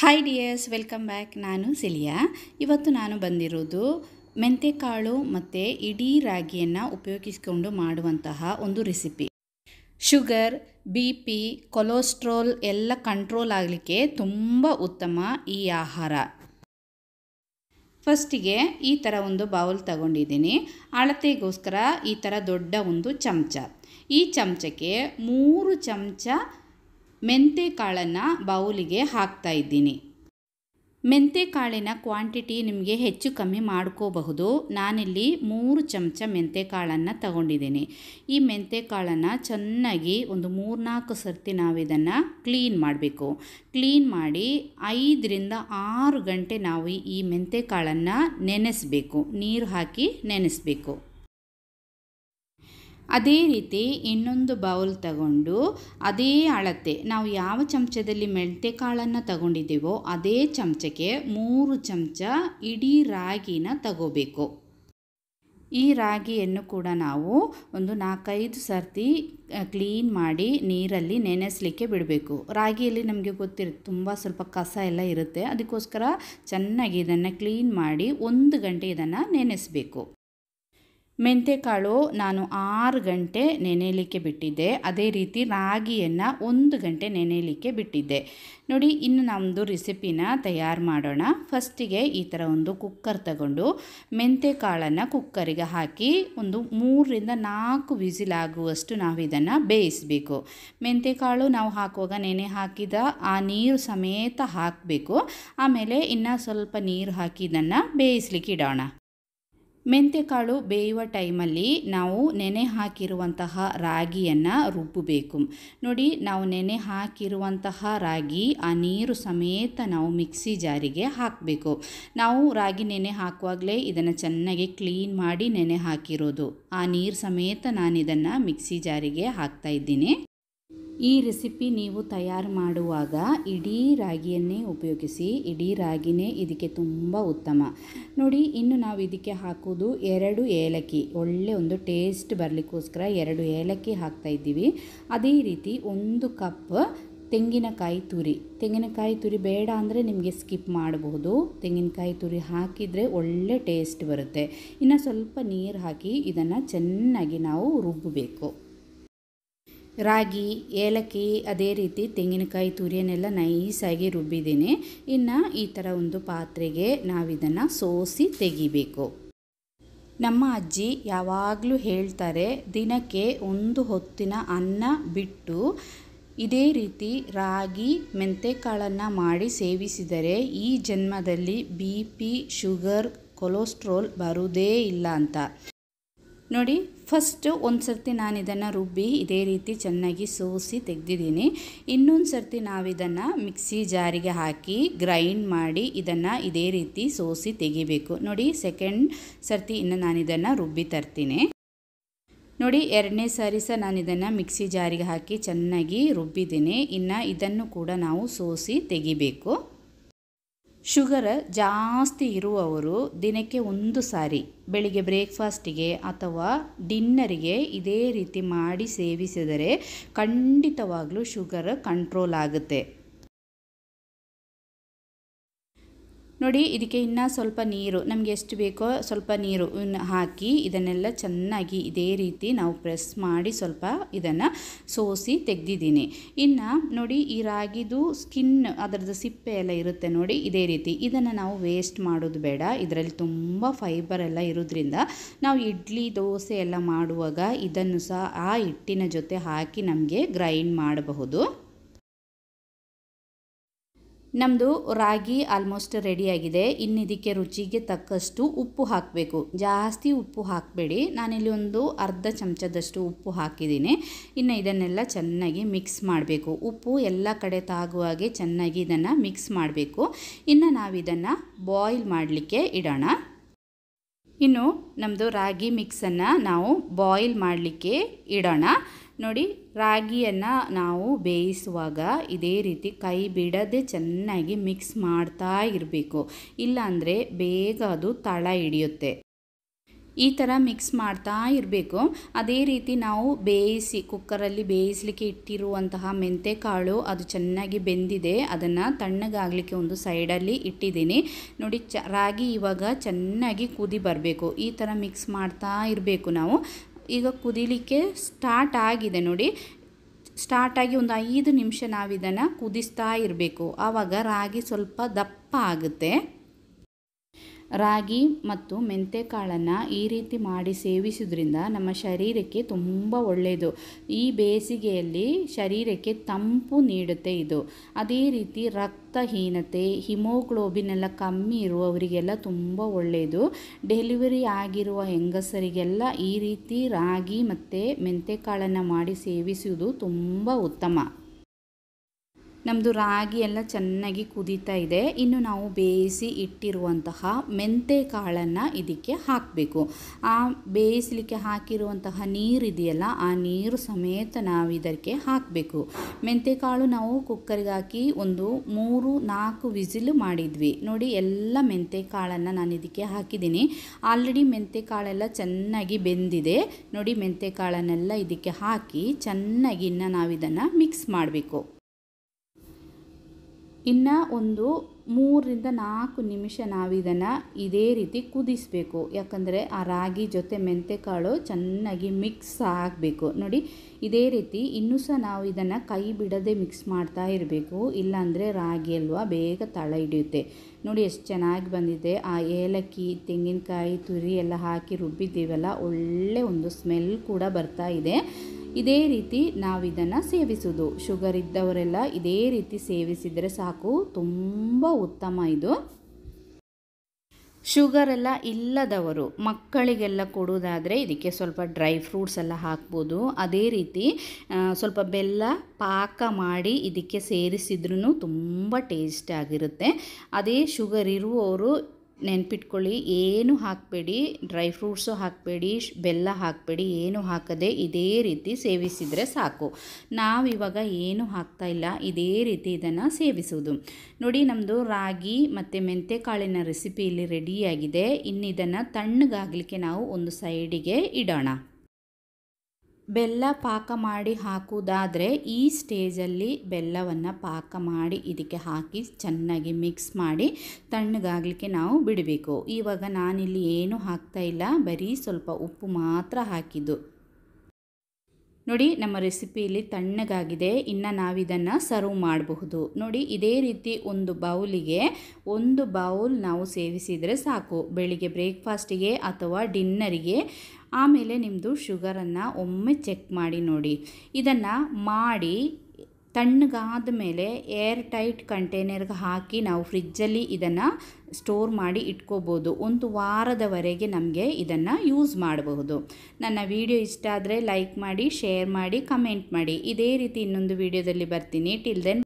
Hi dears, welcome back. ನಾನು cilia. ಇವತ್ತು ನಾನು ಬಂದಿರೋದು ಮೆಂತೆಕಾಳು ಮತ್ತು ಇಡೀ ರಾಗಿಯನ್ನು ಉಪಯೋಗಿಸಿಕೊಂಡು ಮಾಡುವಂತಹ ಒಂದು ರೆಸಿಪಿ. ಶುಗರ್, BP, ಕೊಲೆಸ್ಟ್ರಾಲ್ ಎಲ್ಲ ಕಂಟ್ರೋಲ್ ಆಗಲಿಕ್ಕೆ ತುಂಬ ಉತ್ತಮ ಈ ಆಹಾರ. ಫಸ್ಟಿಗೆ ಈ ಥರ ಒಂದು ಬೌಲ್ ತಗೊಂಡಿದ್ದೀನಿ. ಅಳತೆಗೋಸ್ಕರ ಈ ಥರ ದೊಡ್ಡ ಒಂದು ಚಮಚ. ಈ ಚಮಚಕ್ಕೆ 3 ಚಮಚ ಮೆಂತೆಕಾಳನ್ನು ಬೌಲಿಗೆ ಹಾಕ್ತಾ ಇದ್ದೀನಿ. ಮೆಂತೆಕಾಳಿನ ಕ್ವಾಂಟಿಟಿ ನಿಮಗೆ ಹೆಚ್ಚು ಕಮ್ಮಿ ಮಾಡ್ಕೋಬಹುದು. ನಾನಿಲ್ಲಿ 3 ಚಮಚ ಮೆಂತೆಕಾಳನ್ನು ತಗೊಂಡಿದ್ದೀನಿ. ಈ ಮೆಂತೆಕಾಳನ್ನು ಚೆನ್ನಾಗಿ ಒಂದು 3-4 ಸರ್ತಿ ನಾವು ಇದನ್ನು ಕ್ಲೀನ್ ಮಾಡಬೇಕು. ಕ್ಲೀನ್ ಮಾಡಿ 5ರಿಂದ 6 ಗಂಟೆ ನಾವು ಈ ಮೆಂತೆಕಾಳನ್ನು ನೆನೆಸಬೇಕು. ನೀರು ಹಾಕಿ ನೆನೆಸಬೇಕು. ಅದೇ ರೀತಿ ಇನ್ನೊಂದು ಬೌಲ್ ತಗೊಂಡು ಅದೇ ಅಳತೆ ನಾವು ಯಾವ ಚಮಚದಲ್ಲಿ ಮೆಂತೆಕಾಳನ್ನು ತಗೊಂಡಿದ್ದೀವೋ ಅದೇ ಚಮಚಕ್ಕೆ 3 ಚಮಚ ಇಡೀ ರಾಗಿನ ತಗೋಬೇಕು. ಈ ರಾಗಿಯನ್ನು ಕೂಡ ನಾವು ಒಂದು 4-5 ಸರ್ತಿ ಕ್ಲೀನ್ ಮಾಡಿ ನೀರಲ್ಲಿ ನೆನೆಸಲಿಕ್ಕೆ ಬಿಡಬೇಕು. ರಾಗಿಯಲ್ಲಿ ನಮಗೆ ಗೊತ್ತಿರುತ್ತೆ ತುಂಬ ಸ್ವಲ್ಪ ಕಸ ಎಲ್ಲ ಇರುತ್ತೆ. ಅದಕ್ಕೋಸ್ಕರ ಚೆನ್ನಾಗಿ ಇದನ್ನು ಕ್ಲೀನ್ ಮಾಡಿ 1 ಗಂಟೆ ಇದನ್ನು ನೆನೆಸಬೇಕು. ಮೆಂತೆಕಾಳು ನಾನು 6 ಗಂಟೆ ನೆನೆಯಲಿಕ್ಕೆ ಬಿಟ್ಟಿದ್ದೆ. ಅದೇ ರೀತಿ ರಾಗಿಯನ್ನು 1 ಗಂಟೆ ನೆನೆಯಲಿಕ್ಕೆ ಬಿಟ್ಟಿದ್ದೆ. ನೋಡಿ, ಇನ್ನು ನಮ್ಮದು ರೆಸಿಪಿನ ತಯಾರು ಮಾಡೋಣ. ಫಸ್ಟಿಗೆ ಈ ಥರ ಒಂದು ಕುಕ್ಕರ್ ತಗೊಂಡು ಮೆಂತೆಕಾಳನ್ನು ಕುಕ್ಕರಿಗೆ ಹಾಕಿ ಒಂದು 3ರಿಂದ 4 ವಿಸಿಲ್ ಆಗುವಷ್ಟು ನಾವು ಇದನ್ನು ಬೇಯಿಸಬೇಕು. ಮೆಂತೆಕಾಳು ನಾವು ಹಾಕುವಾಗ ನೆನೆ ಹಾಕಿದ ಆ ನೀರು ಸಮೇತ ಹಾಕಬೇಕು. ಆಮೇಲೆ ಇನ್ನು ಸ್ವಲ್ಪ ನೀರು ಹಾಕಿ ಇದನ್ನು ಬೇಯಿಸಲಿಕ್ಕೆ ಇಡೋಣ. ಮೆಂತೆಕಾಳು ಬೇಯುವ ಟೈಮಲ್ಲಿ ನಾವು ನೆನೆ ಹಾಕಿರುವಂತಹ ರಾಗಿಯನ್ನು ರುಬ್ಬಬೇಕು. ನೋಡಿ, ನಾವು ನೆನೆ ಹಾಕಿರುವಂತಹ ರಾಗಿ ಆ ನೀರು ಸಮೇತ ನಾವು ಮಿಕ್ಸಿ ಜಾರಿಗೆ ಹಾಕಬೇಕು. ನಾವು ರಾಗಿ ನೆನೆ ಹಾಕುವಾಗಲೇ ಇದನ್ನು ಚೆನ್ನಾಗಿ ಕ್ಲೀನ್ ಮಾಡಿ ನೆನೆ ಹಾಕಿರೋದು. ಆ ನೀರು ಸಮೇತ ನಾನು ಇದನ್ನು ಮಿಕ್ಸಿ ಜಾರಿಗೆ ಹಾಕ್ತಾ ಇದ್ದೀನಿ. ಈ ರೆಸಿಪಿ ನೀವು ತಯಾರು ಮಾಡುವಾಗ ಇಡೀ ರಾಗಿಯನ್ನೇ ಉಪಯೋಗಿಸಿ. ಇಡೀ ರಾಗಿನೇ ಇದಕ್ಕೆ ತುಂಬ ಉತ್ತಮ. ನೋಡಿ, ಇನ್ನು ನಾವು ಇದಕ್ಕೆ ಹಾಕೋದು 2 ಏಲಕ್ಕಿ. ಒಳ್ಳೆ ಒಂದು ಟೇಸ್ಟ್ ಬರಲಿಕ್ಕೋಸ್ಕರ 2 ಏಲಕ್ಕಿ ಹಾಕ್ತಾಯಿದ್ದೀವಿ. ಅದೇ ರೀತಿ 1 ಕಪ್ ತೆಂಗಿನಕಾಯಿ ತುರಿ. ತೆಂಗಿನಕಾಯಿ ತುರಿ ಬೇಡ ಅಂದರೆ ನಿಮಗೆ ಸ್ಕಿಪ್ ಮಾಡಬಹುದು. ತೆಂಗಿನಕಾಯಿ ತುರಿ ಹಾಕಿದರೆ ಒಳ್ಳೆ ಟೇಸ್ಟ್ ಬರುತ್ತೆ. ಇನ್ನು ಸ್ವಲ್ಪ ನೀರು ಹಾಕಿ ಇದನ್ನು ಚೆನ್ನಾಗಿ ನಾವು ರುಬ್ಬಬೇಕು. ರಾಗಿ, ಏಲಕ್ಕಿ, ಅದೇ ರೀತಿ ತೆಂಗಿನಕಾಯಿ ತುರಿಯನ್ನೆಲ್ಲ ನೈಸಾಗಿ ರುಬ್ಬಿದ್ದೀನಿ. ಇನ್ನು ಈ ಥರ ಒಂದು ಪಾತ್ರೆಗೆ ನಾವಿದನ್ನು ಸೋಸಿ ತೆಗಿಬೇಕು. ನಮ್ಮ ಅಜ್ಜಿ ಯಾವಾಗಲೂ ಹೇಳ್ತಾರೆ, ದಿನಕ್ಕೆ 1 ಹೊತ್ತಿನ ಅನ್ನ ಬಿಟ್ಟು ಇದೇ ರೀತಿ ರಾಗಿ ಮೆಂತೆಕಾಳನ್ನು ಮಾಡಿ ಸೇವಿಸಿದರೆ ಈ ಜನ್ಮದಲ್ಲಿ BP, ಶುಗರ್, ಕೊಲೆಸ್ಟ್ರಾಲ್ ಬರುವುದೇ ಇಲ್ಲ ಅಂತ. ನೋಡಿ, ಫಸ್ಟ್ ಒಂದು ಸರ್ತಿ ನಾನು ಇದನ್ನು ರುಬ್ಬಿ ಇದೇ ರೀತಿ ಚೆನ್ನಾಗಿ ಸೋಸಿ ತೆಗೆದಿದ್ದೀನಿ. ಇನ್ನೊಂದು ಸರ್ತಿ ನಾವಿದನ್ನು ಮಿಕ್ಸಿ ಜಾರಿಗೆ ಹಾಕಿ ಗ್ರೈಂಡ್ ಮಾಡಿ ಇದನ್ನು ಇದೇ ರೀತಿ ಸೋಸಿ ತೆಗಿಬೇಕು. ನೋಡಿ, ಸೆಕೆಂಡ್ ಸರ್ತಿ ಇನ್ನು ನಾನು ಇದನ್ನು ರುಬ್ಬಿ ತರ್ತೀನಿ. ನೋಡಿ, 2ನೇ ಸಾರಿ ಸಹ ನಾನು ಇದನ್ನು ಮಿಕ್ಸಿ ಜಾರಿಗೆ ಹಾಕಿ ಚೆನ್ನಾಗಿ ರುಬ್ಬಿದ್ದೀನಿ. ಇನ್ನು ಇದನ್ನು ಕೂಡ ನಾವು ಸೋಸಿ ತೆಗಿಬೇಕು. ಶುಗರ್ ಜಾಸ್ತಿ ಇರುವವರು ದಿನಕ್ಕೆ 1 ಸಾರಿ ಬೆಳಿಗ್ಗೆ ಬ್ರೇಕ್ಫಾಸ್ಟಿಗೆ ಅಥವಾ ಡಿನ್ನರಿಗೆ ಇದೇ ರೀತಿ ಮಾಡಿ ಸೇವಿಸಿದರೆ ಖಂಡಿತವಾಗ್ಲೂ ಶುಗರ್ ಕಂಟ್ರೋಲ್ ಆಗುತ್ತೆ. ನೋಡಿ, ಇದಕ್ಕೆ ಇನ್ನೂ ಸ್ವಲ್ಪ ನೀರು, ನಮಗೆ ಎಷ್ಟು ಬೇಕೋ ಸ್ವಲ್ಪ ನೀರು ಹಾಕಿ ಇದನ್ನೆಲ್ಲ ಚೆನ್ನಾಗಿ ಇದೇ ರೀತಿ ನಾವು ಪ್ರೆಸ್ ಮಾಡಿ ಸ್ವಲ್ಪ ಇದನ್ನು ಸೋಸಿ ತೆಗೆದಿದ್ದೀನಿ. ಇನ್ನು ನೋಡಿ, ಈ ರಾಗಿದು ಸ್ಕಿನ್, ಅದರದ್ದು ಸಿಪ್ಪೆ ಎಲ್ಲ ಇರುತ್ತೆ ನೋಡಿ, ಇದೇ ರೀತಿ ಇದನ್ನು ನಾವು ವೇಸ್ಟ್ ಮಾಡೋದು ಬೇಡ. ಇದರಲ್ಲಿ ತುಂಬ ಫೈಬರ್ ಎಲ್ಲ ಇರೋದ್ರಿಂದ ನಾವು ಇಡ್ಲಿ, ದೋಸೆ ಎಲ್ಲ ಮಾಡುವಾಗ ಇದನ್ನು ಸಹ ಆ ಹಿಟ್ಟಿನ ಜೊತೆ ಹಾಕಿ ನಮಗೆ ಗ್ರೈಂಡ್ ಮಾಡಬಹುದು. ನಮ್ಮದು ರಾಗಿ ಆಲ್ಮೋಸ್ಟ್ ರೆಡಿಯಾಗಿದೆ. ಇನ್ನು ಇದಕ್ಕೆ ರುಚಿಗೆ ತಕ್ಕಷ್ಟು ಉಪ್ಪು ಹಾಕಬೇಕು. ಜಾಸ್ತಿ ಉಪ್ಪು ಹಾಕಬೇಡಿ. ನಾನಿಲ್ಲಿ ಒಂದು ಅರ್ಧ ಚಮಚದಷ್ಟು ಉಪ್ಪು ಹಾಕಿದ್ದೀನಿ. ಇನ್ನು ಇದನ್ನೆಲ್ಲ ಚೆನ್ನಾಗಿ ಮಿಕ್ಸ್ ಮಾಡಬೇಕು. ಉಪ್ಪು ಎಲ್ಲ ಕಡೆ ತಾಗುವ ಹಾಗೆ ಚೆನ್ನಾಗಿ ಇದನ್ನು ಮಿಕ್ಸ್ ಮಾಡಬೇಕು. ಇನ್ನು ನಾವಿದನ್ನು ಬಾಯ್ಲ್ ಮಾಡಲಿಕ್ಕೆ ಇಡೋಣ. ಇನ್ನು ನಮ್ಮದು ರಾಗಿ ಮಿಕ್ಸನ್ನು ನಾವು ಬಾಯ್ಲ್ ಮಾಡಲಿಕ್ಕೆ ಇಡೋಣ. ನೋಡಿ, ರಾಗಿಯನ್ನು ನಾವು ಬೇಯಿಸುವಾಗ ಇದೇ ರೀತಿ ಕೈ ಬಿಡದೆ ಚೆನ್ನಾಗಿ ಮಿಕ್ಸ್ ಮಾಡ್ತಾ ಇರಬೇಕು. ಇಲ್ಲಾಂದರೆ ಬೇಗ ಅದು ತಳ ಹಿಡಿಯುತ್ತೆ. ಈ ಥರ ಮಿಕ್ಸ್ ಮಾಡ್ತಾ ಇರಬೇಕು. ಅದೇ ರೀತಿ ನಾವು ಕುಕ್ಕರಲ್ಲಿ ಬೇಯಿಸಲಿಕ್ಕೆ ಇಟ್ಟಿರುವಂತಹ ಮೆಂತೆಕಾಳು ಅದು ಚೆನ್ನಾಗಿ ಬೆಂದಿದೆ. ಅದನ್ನು ತಣ್ಣಗಾಗಲಿಕ್ಕೆ ಒಂದು ಸೈಡಲ್ಲಿ ಇಟ್ಟಿದ್ದೀನಿ. ನೋಡಿ, ರಾಗಿ ಇವಾಗ ಚೆನ್ನಾಗಿ ಕುದಿ ಬರಬೇಕು. ಈ ಥರ ಮಿಕ್ಸ್ ಮಾಡ್ತಾ ಇರಬೇಕು ನಾವು. ಈಗ ಕುದಿಲಿಕ್ಕೆ ಸ್ಟಾರ್ಟ್ ಆಗಿದೆ ನೋಡಿ. ಸ್ಟಾರ್ಟ್ ಆಗಿ ಒಂದು 5 ನಿಮಿಷ ನಾವು ಇದನ್ನು ಕುದಿಸ್ತಾ ಇರಬೇಕು. ಆವಾಗ ರಾಗಿ ಸ್ವಲ್ಪ ದಪ್ಪ ಆಗುತ್ತೆ. ರಾಗಿ ಮತ್ತು ಮೆಂತೆಕಾಳನ್ನು ಈ ರೀತಿ ಮಾಡಿ ಸೇವಿಸೋದ್ರಿಂದ ನಮ್ಮ ಶರೀರಕ್ಕೆ ತುಂಬ ಒಳ್ಳೆಯದು. ಈ ಬೇಸಿಗೆಯಲ್ಲಿ ಶರೀರಕ್ಕೆ ತಂಪು ನೀಡುತ್ತೆ ಇದು. ಅದೇ ರೀತಿ ರಕ್ತಹೀನತೆ, ಹಿಮೋಗ್ಲೋಬಿನ್ ಎಲ್ಲ ಕಮ್ಮಿ ಇರುವವರಿಗೆಲ್ಲ ತುಂಬ ಒಳ್ಳೆಯದು. ಡೆಲಿವರಿ ಆಗಿರುವ ಹೆಂಗಸರಿಗೆಲ್ಲ ಈ ರೀತಿ ರಾಗಿ ಮತ್ತು ಮೆಂತೆಕಾಳನ್ನು ಮಾಡಿ ಸೇವಿಸುವುದು ತುಂಬ ಉತ್ತಮ. ನಮ್ಮದು ರಾಗಿ ಎಲ್ಲ ಚೆನ್ನಾಗಿ ಕುದೀತಾ ಇದೆ. ಇನ್ನು ನಾವು ಬೇಯಿಸಿ ಇಟ್ಟಿರುವಂತಹ ಮೆಂತೆಕಾಳನ್ನು ಇದಕ್ಕೆ ಹಾಕಬೇಕು. ಆ ಬೇಯಿಸಲಿಕ್ಕೆ ಹಾಕಿರುವಂತಹ ನೀರಿದೆಯಲ್ಲ, ಆ ನೀರು ಸಮೇತ ನಾವು ಇದಕ್ಕೆ ಹಾಕಬೇಕು. ಮೆಂತೆಕಾಳು ನಾವು ಕುಕ್ಕರಿಗೆ ಹಾಕಿ ಒಂದು 3-4 ವಿಸಿಲ್ ಮಾಡಿದ್ವಿ ನೋಡಿ. ಎಲ್ಲ ಮೆಂತೆಕಾಳನ್ನು ನಾನು ಇದಕ್ಕೆ ಹಾಕಿದ್ದೀನಿ. ಆಲ್ರೆಡಿ ಮೆಂತೆಕಾಳೆಲ್ಲ ಚೆನ್ನಾಗಿ ಬೆಂದಿದೆ ನೋಡಿ. ಮೆಂತೆಕಾಳನ್ನೆಲ್ಲ ಇದಕ್ಕೆ ಹಾಕಿ ಚೆನ್ನಾಗಿ ನಾವು ಇದನ್ನು ಮಿಕ್ಸ್ ಮಾಡಬೇಕು. ಇನ್ನು ಒಂದು 3-4 ನಿಮಿಷ ನಾವು ಇದನ್ನು ಇದೇ ರೀತಿ ಕುದಿಸಬೇಕು. ಯಾಕಂದರೆ ಆ ರಾಗಿ ಜೊತೆ ಮೆಂತೆಕಾಳು ಚೆನ್ನಾಗಿ ಮಿಕ್ಸ್ ಆಗಬೇಕು ನೋಡಿ. ಇದೇ ರೀತಿ ಇನ್ನೂ ಸಹ ನಾವು ಇದನ್ನು ಕೈ ಬಿಡದೆ ಮಿಕ್ಸ್ ಮಾಡ್ತಾ ಇರಬೇಕು. ಇಲ್ಲಾಂದರೆ ರಾಗಿ ಅಲ್ವಾ ಬೇಗ ತಳ ಹಿಡಿಯುತ್ತೆ. ನೋಡಿ ಎಷ್ಟು ಚೆನ್ನಾಗಿ ಬಂದಿದೆ. ಆ ಏಲಕ್ಕಿ, ತೆಂಗಿನಕಾಯಿ ತುರಿ ಎಲ್ಲ ಹಾಕಿ ರುಬ್ಬಿದ್ದೀವಲ್ಲ, ಒಳ್ಳೆ ಒಂದು ಸ್ಮೆಲ್ ಕೂಡ ಬರ್ತಾ ಇದೆ. ಇದೇ ರೀತಿ ನಾವು ಇದನ್ನು ಸೇವಿಸೋದು. ಶುಗರ್ ಇದ್ದವರೆಲ್ಲ ಇದೇ ರೀತಿ ಸೇವಿಸಿದರೆ ಸಾಕು, ತುಂಬ ಉತ್ತಮ ಇದು. ಶುಗರೆಲ್ಲ ಇಲ್ಲದವರು ಮಕ್ಕಳಿಗೆಲ್ಲ ಕೊಡೋದಾದರೆ ಇದಕ್ಕೆ ಸ್ವಲ್ಪ ಡ್ರೈ ಫ್ರೂಟ್ಸ್ ಎಲ್ಲ ಹಾಕ್ಬೋದು. ಅದೇ ರೀತಿ ಸ್ವಲ್ಪ ಬೆಲ್ಲ ಪಾಕ ಮಾಡಿ ಇದಕ್ಕೆ ಸೇರಿಸಿದ್ರೂ ತುಂಬ ಟೇಸ್ಟ್ ಆಗಿರುತ್ತೆ. ಅದೇ ಶುಗರ್ ಇರುವವರು ನೆನ್ಪಿಟ್ಕೊಳ್ಳಿ, ಏನು ಹಾಕಬೇಡಿ, ಡ್ರೈ ಫ್ರೂಟ್ಸು ಹಾಕಬೇಡಿ, ಬೆಲ್ಲ ಹಾಕಬೇಡಿ, ಏನು ಹಾಕದೆ ಇದೇ ರೀತಿ ಸೇವಿಸಿದರೆ ಸಾಕು. ನಾವಿವಾಗ ಏನು ಹಾಕ್ತಾಯಿಲ್ಲ, ಇದೇ ರೀತಿ ಇದನ್ನು ಸೇವಿಸೋದು ನೋಡಿ. ನಮ್ಮದು ರಾಗಿ ಮತ್ತು ಮೆಂತೆಕಾಳಿನ ರೆಸಿಪಿ ಇಲ್ಲಿ ರೆಡಿಯಾಗಿದೆ. ಇನ್ನು ಇದನ್ನು ತಣ್ಣಗಾಗಲಿಕ್ಕೆ ನಾವು ಒಂದು ಸೈಡಿಗೆ ಇಡೋಣ. ಬೆಲ್ಲ ಪಾಕ ಮಾಡಿ ಹಾಕುವುದಾದರೆ ಈ ಸ್ಟೇಜಲ್ಲಿ ಬೆಲ್ಲವನ್ನು ಪಾಕ ಮಾಡಿ ಇದಕ್ಕೆ ಹಾಕಿ ಚೆನ್ನಾಗಿ ಮಿಕ್ಸ್ ಮಾಡಿ ತಣ್ಣಗಾಗಲಿಕ್ಕೆ ನಾವು ಬಿಡಬೇಕು. ಇವಾಗ ನಾನಿಲ್ಲಿ ಏನು ಹಾಕ್ತಾಯಿಲ್ಲ, ಬರೀ ಸ್ವಲ್ಪ ಉಪ್ಪು ಮಾತ್ರ ಹಾಕಿದ್ದು ನೋಡಿ. ನಮ್ಮ ರೆಸಿಪಿಯಲ್ಲಿ ತಣ್ಣಗಾಗಿದೆ. ಇನ್ನು ನಾವಿದನ್ನು ಸರ್ವ್ ಮಾಡಬಹುದು ನೋಡಿ. ಇದೇ ರೀತಿ ಒಂದು ಬೌಲ್ ನಾವು ಸೇವಿಸಿದರೆ ಸಾಕು, ಬೆಳಿಗ್ಗೆ ಬ್ರೇಕ್ಫಾಸ್ಟಿಗೆ ಅಥವಾ ಡಿನ್ನರಿಗೆ. ಆಮೇಲೆ ನಿಮ್ಮದು ಶುಗರನ್ನು ಒಮ್ಮೆ ಚೆಕ್ ಮಾಡಿ ನೋಡಿ. ಇದನ್ನು ಮಾಡಿ ತಣ್ಣಗಾದ ಮೇಲೆ ಏರ್ ಟೈಟ್ ಕಂಟೈನರ್ಗೆ ಹಾಕಿ ನಾವು ಫ್ರಿಜ್ಜಲ್ಲಿ ಇದನ್ನು ಸ್ಟೋರ್ ಮಾಡಿ ಇಟ್ಕೋಬೋದು. ಒಂದು ವಾರದವರೆಗೆ ನಮಗೆ ಇದನ್ನು ಯೂಸ್ ಮಾಡಬಹುದು. ನನ್ನ ವಿಡಿಯೋ ಇಷ್ಟ ಆದರೆ ಲೈಕ್ ಮಾಡಿ, ಶೇರ್ ಮಾಡಿ, ಕಮೆಂಟ್ ಮಾಡಿ. ಇದೇ ರೀತಿ ಇನ್ನೊಂದು ವಿಡಿಯೋದಲ್ಲಿ ಬರ್ತೀನಿ. Till then